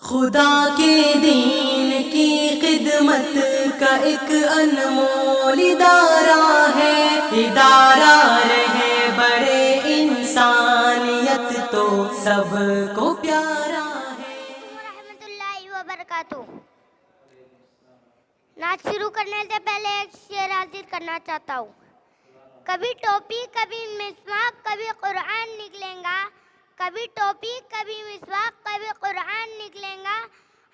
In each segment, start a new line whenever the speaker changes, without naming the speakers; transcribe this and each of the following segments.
خدا کے دین کی خدمت کا ایک انمول ادارہ ہے، ادارہ رہے برے انسانیت تو سب کو پیارا ہے۔
ورحمۃ اللہ وبرکاتہ۔ نعت شروع کرنے سے پہلے ایک شعر حاضر کرنا چاہتا ہوں۔ کبھی ٹوپی کبھی مسواک کبھی قرآن نکلیں گا، کبھی ٹوپی کبھی مسواک کبھی قرآن نکلیں گا،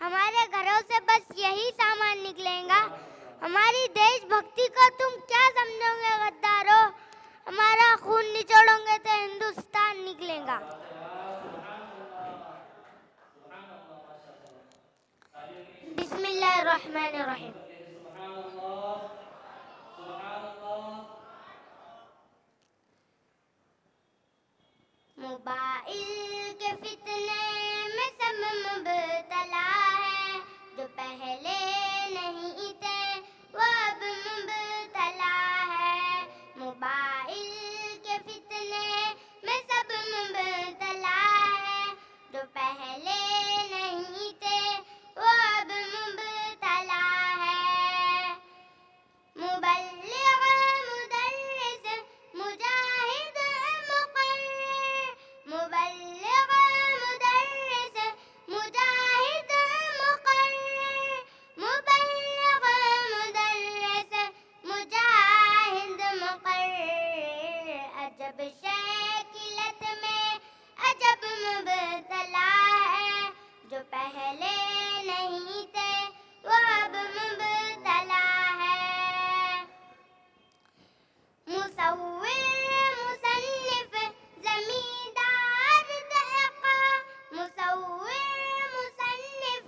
ہمارے گھروں سے بس یہی سامان نکلیں گا۔ ہماری دیش بھکتی کو تم کیا سمجھو گے غدارو، ہمارا خون نچوڑو گے تو ہندوستان نکلے گا۔ بسم اللہ الرحمن الرحیم۔ موبائل کے فتنے میں سب مبتلا ہے، جو پہلے نہیں تھے وہ اب مبتلا ہے۔ موبائل کے فتنے میں سب مبتلا ہے، جو پہلے نہیں تھے وہ اب مبتلا ہے۔ مبلغ مدرس مجاہد مقرر، مبلغ مدرس مجاہد مقرر، مبلغ مدرس مجاہد مقرر، عجب شکلت میں عجب مبتلا ہے، جو پہلے نہیں تھے وہ اب مبتلا ہے۔ مصور مصنف زمیندار دہقا، مصور مصنف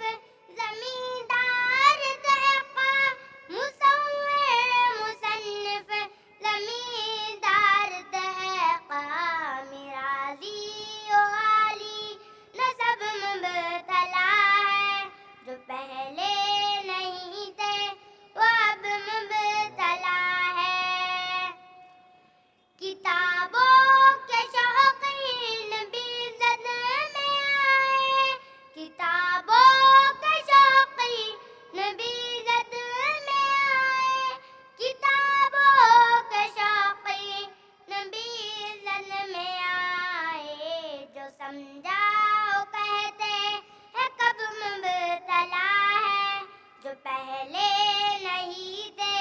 زمیندار دہقا، مصور مصنف زمیندار دہقا، میرازی و عالی نسب مبتلا ہے، جو پہلے نہیں تھے وہ اب مبتلا ہے۔ کتابوں کے شوقین بھی زد میں آئے، کتابوں کے شوقین بھی زد میں آئے، کتابوں کے شوقین بھی زد میں آئے، جو سمجھا وہ کہتے ہیں کب مبتلا ہے، جو پہلے نہیں تھے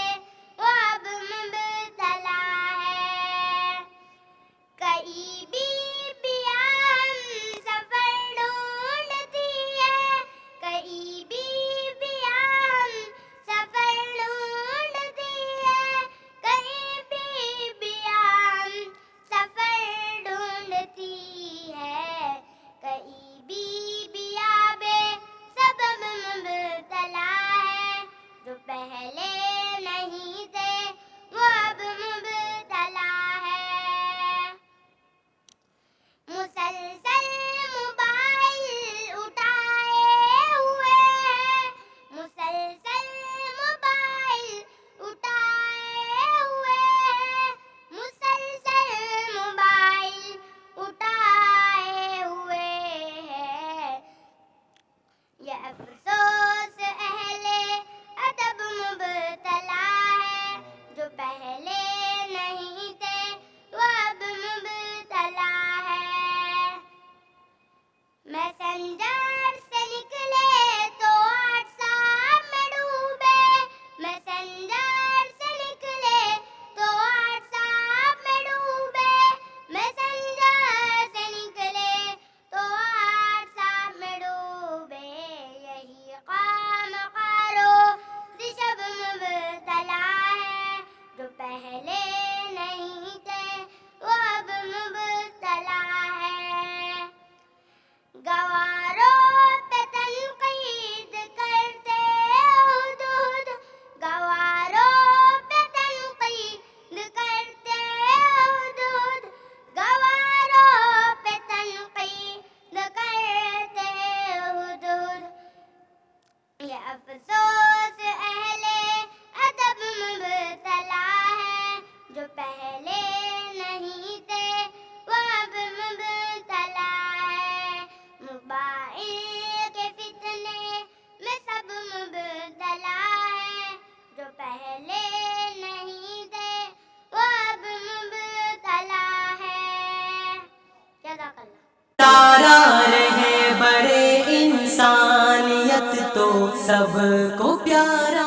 وہ اب مبتلا ہے۔ کئی بیویاں ہم سفر ڈھونڈتی ہے، کئی بیویاں ہم سفر ڈھونڈتی ہے، کئی بیویاں ہم سفر ڈھونڈتی ہے، کئی بیویاں بے سبب مبتلا ہے، جو پہلے نہیں تھے وہ اب مبتلا ہے۔ مسلسل موبائل اٹھائے ہوئے ہیں، مسلسل موبائل اٹھائے ہوئے ہیں، مسلسل موبائل اٹھائے ہوئے ہیں، یہ افسوس اہل ادب مبتلا ہے، جو پہلے نہیں تھے وہ اب مبتلا ہے۔ میسنجر سے نکلے تو واٹس ایپ میں ڈوبے، میسنجر سے نکلے تو واٹس ایپ میں ڈوبے، میسنجر سے نکلے تو واٹس ایپ میں ڈوبے، یہی قام قارو سی شب مبتلا ہے، جو پہلے نہیں تھے وہ اب مبتلا ہے۔ گواروں پہ تنقید کرتے حدود، گواروں پہ تنقید کرتے حدود، گواروں پہ تنقید کرتے حدود، یہ افسوس اہل ادب مبتلا ہے، جو پہلے نہیں تھے وہ اب مبتلا ہے۔ موبائل کے فتنے
ادارہ رہے بڑے انسانیت تو سب کو پیارا